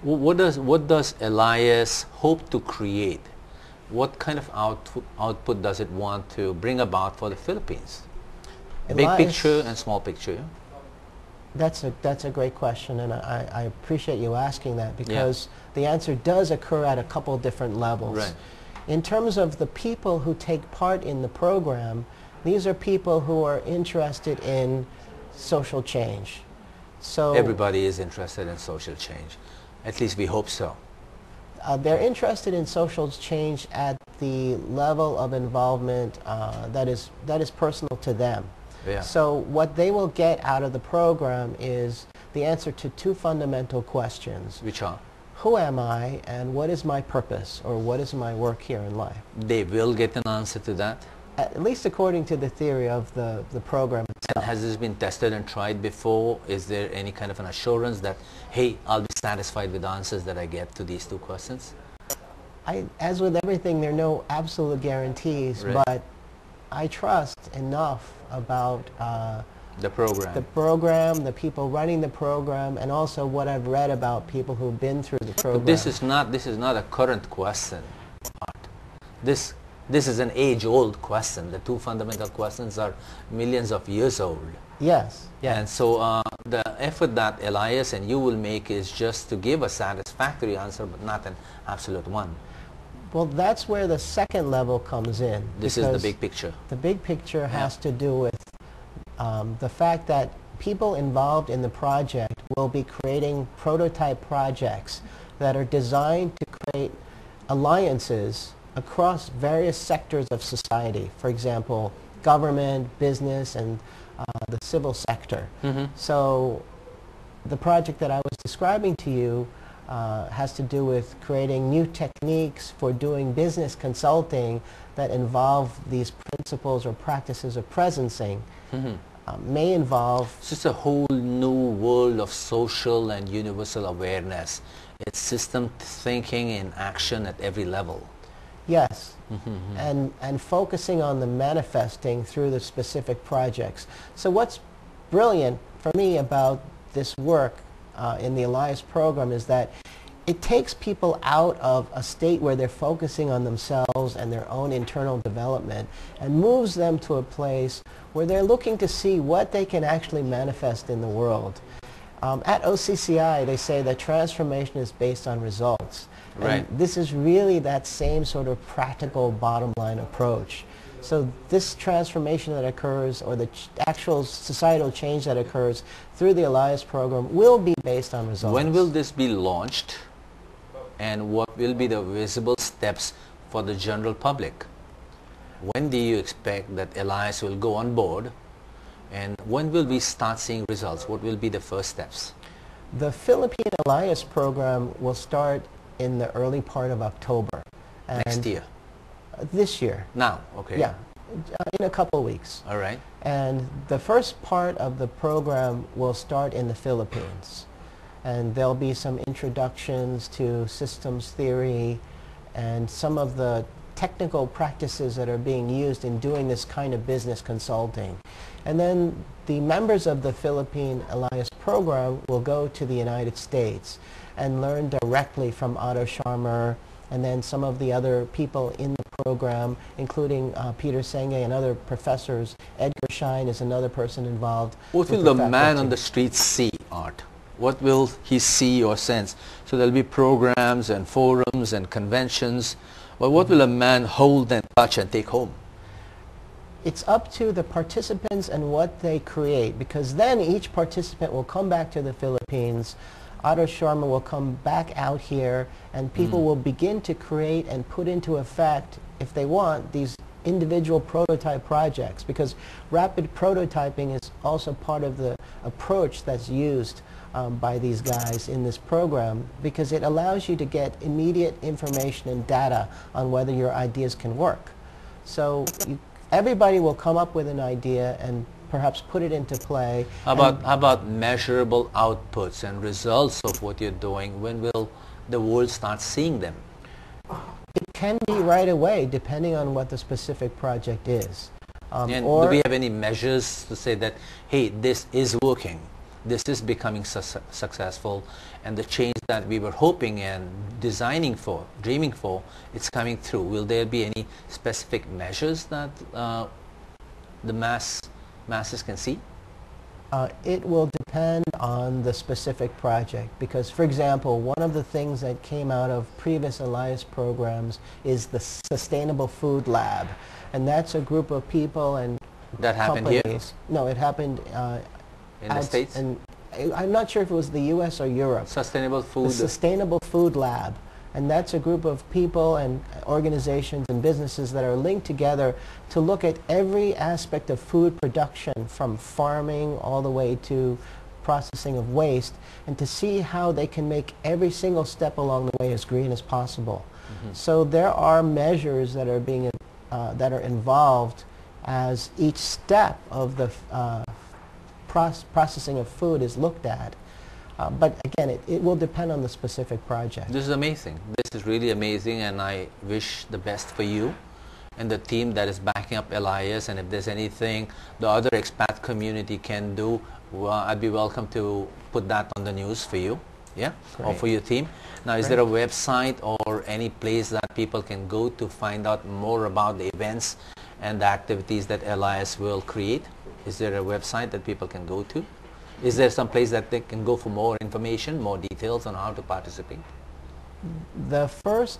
What does Elias hope to create? What kind of output does it want to bring about for the Philippines? Big picture and small picture. Yeah? That's a great question, and I appreciate you asking that, because the answer does occur at a couple different levels. Right. In terms of the people who take part in the program, these are people who are interested in social change. So Everybody is interested in social change. At least we hope so. they're interested in social change at the level of involvement that is personal to them. Yeah. So what they will get out of the program is the answer to two fundamental questions. Which are? Who am I, and what is my purpose, or what is my work here in life? They will get an answer to that. At least according to the theory of the program itself. And has this been tested and tried before? Is there any kind of an assurance that, hey, I'll be satisfied with the answers that I get to these two questions? As with everything, there are no absolute guarantees, Right. but I trust enough about The program. the program, the people running the program, and also what I've read about people who've been through the program. But this is not a current question. This is an age-old question. The two fundamental questions are millions of years old. Yes. Yeah. And so the effort that Elias and you will make is just to give a satisfactory answer, but not an absolute one. Well, that's where the second level comes in. This is the because big picture. The big picture has to do with the fact that people involved in the project will be creating prototype projects that are designed to create alliances across various sectors of society. For example, government, business, and the civil sector. So the project that I was describing to you has to do with creating new techniques for doing business consulting that involve these principles or practices of presencing. May involve... It's just a whole new world of social and universal awareness. It's system thinking in action at every level. Yes, and focusing on the manifesting through the specific projects. So what's brilliant for me about this work in the Elias program is that it takes people out of a state where they're focusing on themselves and their own internal development and moves them to a place where they're looking to see what they can actually manifest in the world. At OCCI, they say that transformation is based on results. Right. And this is really that same sort of practical bottom line approach. So this transformation that occurs, or the actual societal change that occurs through the Elias program, will be based on results. When will this be launched, and what will be the visible steps for the general public? When do you expect that Elias will go on board, and when will we start seeing results? What will be the first steps? The Philippine Elias program will start in the early part of October. Next year? This year. Now, okay. Yeah, in a couple of weeks. All right. And the first part of the program will start in the Philippines. And there'll be some introductions to systems theory and some of the technical practices that are being used in doing this kind of business consulting. And then the members of the Philippine Elias program will go to the United States and learn directly from Otto Scharmer and then some of the other people in the program, including Peter Senge and other professors. Edgar Schein is another person involved. What will the man on the street see, Art? What will he see or sense? So there'll be programs and forums and conventions. Well, what will a man hold and touch and take home? It's up to the participants and what they create, because then each participant will come back to the Philippines. Otto Scharmer will come back out here, and people will begin to create and put into effect, if they want, these individual prototype projects, because rapid prototyping is also part of the approach that's used by these guys in this program, because it allows you to get immediate information and data on whether your ideas can work. So everybody will come up with an idea and perhaps put it into play. How about measurable outputs and results of what you're doing? When will the world start seeing them? It can be right away, depending on what the specific project is. And do we have any measures to say that, hey, this is working? this is becoming successful, and the change that we were hoping and designing for, dreaming for, it's coming through. Will there be any specific measures that the masses can see? It will depend on the specific project, because, for example, one of the things that came out of previous Elias programs is the Sustainable Food Lab, and that's a group of people and that happened companies. Here? No, it happened in the States? And I'm not sure if it was the U.S. or Europe. Sustainable Food. The Sustainable Food Lab. And that's a group of people and organizations and businesses that are linked together to look at every aspect of food production, from farming all the way to processing of waste, and to see how they can make every single step along the way as green as possible. So there are measures that are being that are involved as each step of the processing of food is looked at. But again, it will depend on the specific project. This is amazing. This is really amazing, and I wish the best for you and the team that is backing up Elias. And if there's anything the other expat community can do, well, I'd be welcome to put that on the news for you, yeah, Great. or for your team. Now, is there a website or any place that people can go to find out more about the events and the activities that Elias will create? Is there a website that people can go to? Is there some place that they can go for more information, more details on how to participate? The first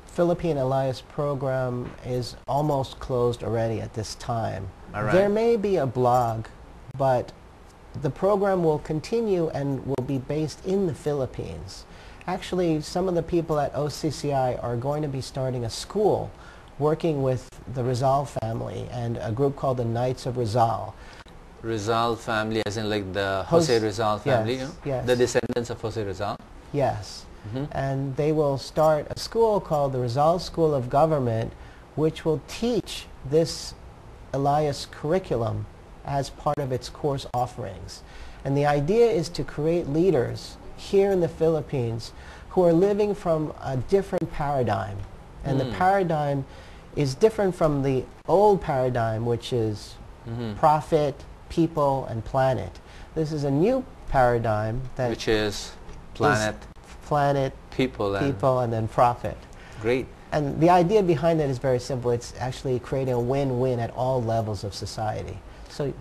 Philippine Elias program is almost closed already at this time. All right. There may be a blog, but the program will continue and will be based in the Philippines. Actually, some of the people at OCCI are going to be starting a school working with the Rizal family and a group called the Knights of Rizal. Rizal family, as in like the Jose Rizal family, yes, you know? yes. The descendants of Jose Rizal? Yes. And they will start a school called the Rizal School of Government, which will teach this Elias curriculum as part of its course offerings. And the idea is to create leaders here in the Philippines who are living from a different paradigm. And the paradigm is different from the old paradigm, which is profit, people, and planet. This is a new paradigm that which is planet, people, and then profit. Great. And the idea behind it is very simple. It's actually creating a win-win at all levels of society. So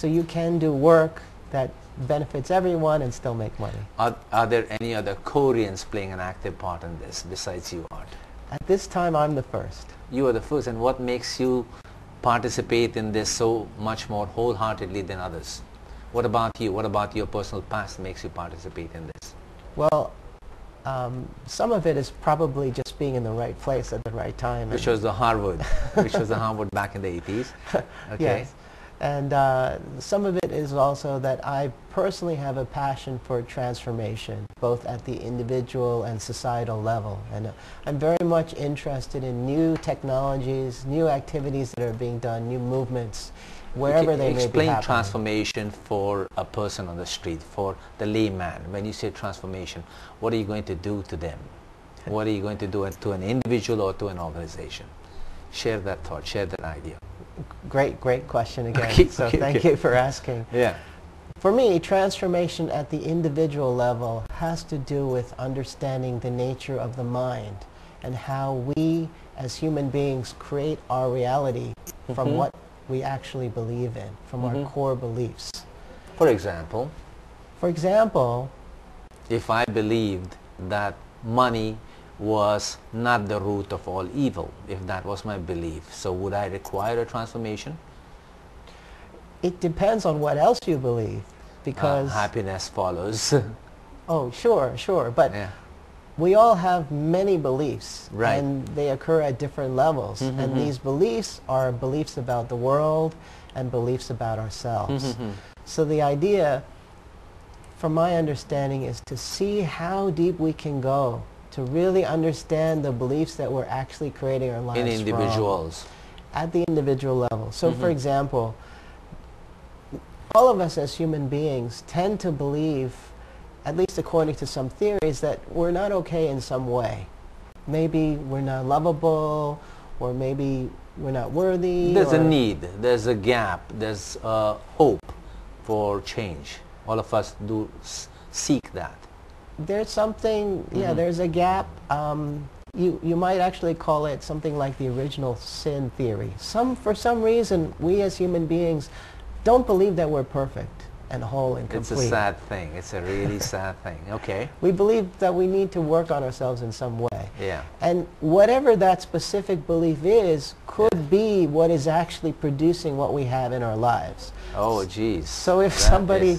you can do work that benefits everyone and still make money. Are there any other Koreans playing an active part in this besides you, Art? At this time, I'm the first. You are the first, and what makes you participate in this so much more wholeheartedly than others? What about you? What about your personal past makes you participate in this? Well, some of it is probably just being in the right place at the right time. Which was the Harvard, which was the Harvard back in the 80s. Okay. Yes. And some of it is also that I personally have a passion for transformation, both at the individual and societal level. And I'm very much interested in new technologies, new activities that are being done, new movements, wherever they may be Explain happening. transformation for a person on the street, for the layman. When you say transformation, what are you going to do to them? What are you going to do to an individual or to an organization? Share that thought, share that idea. Great question again. Okay, so okay, thank you for asking. Yeah. For me, transformation at the individual level has to do with understanding the nature of the mind and how we as human beings create our reality from what we actually believe in, from our core beliefs. For example, if I believed that money was not the root of all evil, if that was my belief, so would I require a transformation? It depends on what else you believe, because happiness follows. Oh, sure, but Yeah. we all have many beliefs, Right. and they occur at different levels. And these beliefs are beliefs about the world and beliefs about ourselves. So the idea, from my understanding, is to see how deep we can go to really understand the beliefs that we're actually creating our lives In from. individuals. At the individual level. So for example, all of us as human beings tend to believe, at least according to some theories, that we're not okay in some way. Maybe we're not lovable, or maybe we're not worthy. There's a need, there's a gap, there's hope for change. All of us do seek that. There's something, yeah, there's a gap. You might actually call it something like the original sin theory. For some reason, we as human beings don't believe that we're perfect and whole and complete. It's a sad thing. It's a really sad thing. Okay. We believe that we need to work on ourselves in some way. Yeah. And whatever that specific belief is could be what is actually producing what we have in our lives. Oh, geez. So if somebody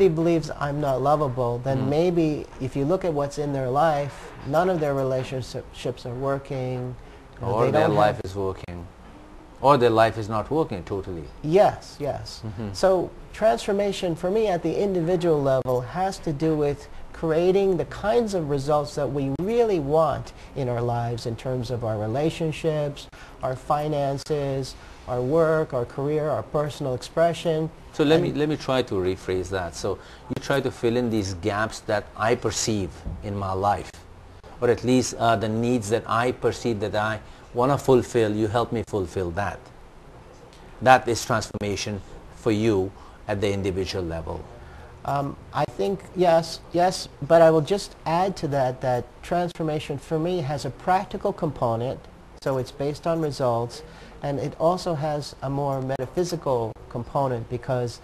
believes I'm not lovable, then maybe if you look at what's in their life, none of their relationships are working. Or their life is working. Or their life is not working totally. Yes, yes. So transformation for me at the individual level has to do with creating the kinds of results that we really want in our lives in terms of our relationships, our finances, our work, our career, our personal expression. So let me try to rephrase that. So you try to fill in these gaps that I perceive in my life, or at least the needs that I perceive that I want to fulfill. You help me fulfill that. That is transformation for you at the individual level. I think yes, but I will just add to that transformation for me has a practical component, so it's based on results, and it also has a more metaphysical component because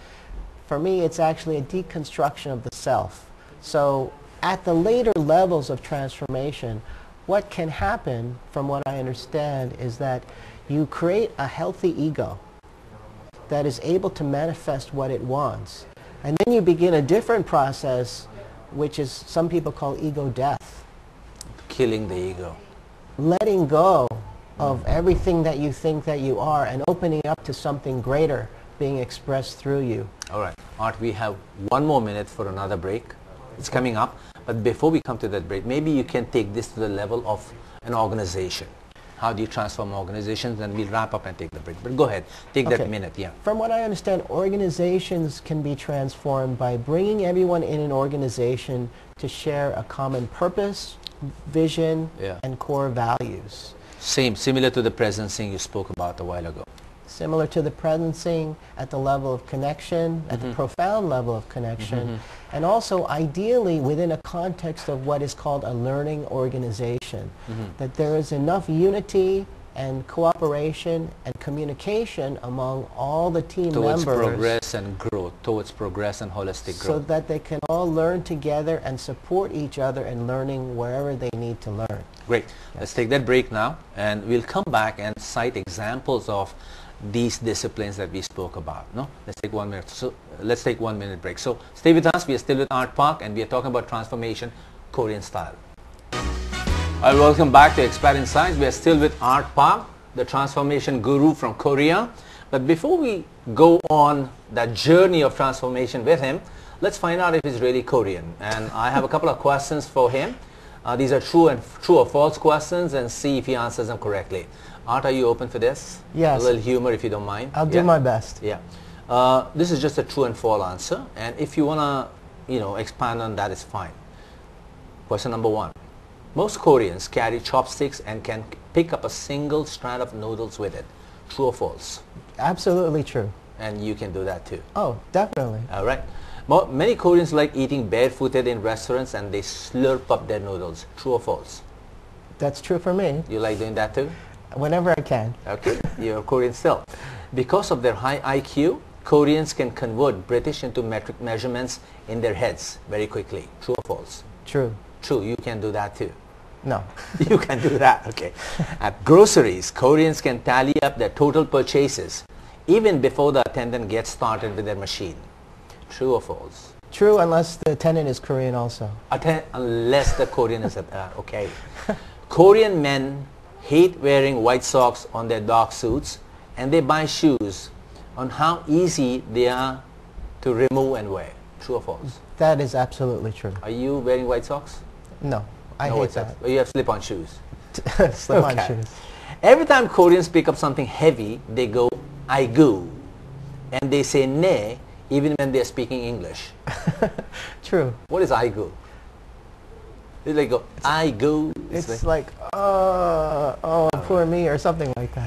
for me it's actually a deconstruction of the self. So at the later levels of transformation, what can happen, from what I understand, is that you create a healthy ego that is able to manifest what it wants. And then you begin a different process, which is some people call ego death. Killing the ego. Letting go of everything that you think that you are and opening up to something greater being expressed through you. All right. Art, we have 1 more minute for another break. It's coming up. But before we come to that break, maybe you can take this to the level of an organization. How do you transform organizations? And we'll wrap up and take the break. But go ahead. Take that minute. Yeah. From what I understand, organizations can be transformed by bringing everyone in an organization to share a common purpose, vision, and core values. Similar to the presencing you spoke about a while ago. Similar to the presencing at the level of connection, at the profound level of connection, and also ideally within a context of what is called a learning organization, that there is enough unity and cooperation and communication among all the team members towards progress and growth, towards progress and holistic growth. So that they can all learn together and support each other in learning wherever they need to learn. Great. Let's take that break now, and we'll come back and cite examples of these disciplines that we spoke about. No? Let's take 1 minute. So let's take 1 minute break. So stay with us. We are still with Art Park, and we are talking about transformation, Korean style. Welcome back to Expert Insights. We are still with Art Park, the transformation guru from Korea. But before we go on that journey of transformation with him, let's find out if he's really Korean. And I have a couple of questions for him. These are true or false questions, and see if he answers them correctly. Art, are you open for this? Yes. A little humor if you don't mind. I'll do my best. Yeah. This is just a true and false answer, and if you want to, expand on that, it's fine. Question number 1. Most Koreans carry chopsticks and can pick up a single strand of noodles with it. True or false? Absolutely true. And you can do that too. Oh, definitely. All right. Many Koreans like eating barefooted in restaurants and they slurp up their noodles. True or false? That's true for me. You like doing that too? Whenever I can. Okay, you're Korean still. Because of their high IQ, Koreans can convert British into metric measurements in their heads very quickly. True or false? True. True, you can do that too. No. You can do that, okay. At groceries, Koreans can tally up their total purchases even before the attendant gets started with their machine. True or false? True, unless the attendant is Korean also. Unless the Korean is, okay. Korean men hate wearing white socks on their dog suits, and they buy shoes on how easy they are to remove and wear. True or false? That is absolutely true. Are you wearing white socks? No, I hate that. Oh, you have slip-on shoes. Slip-on shoes. Every time Koreans pick up something heavy, they go, "aigu," and they say "ne" even when they are speaking English. True. What is "aigu"? They go, "aigu." It's like, oh, poor me, or something like that.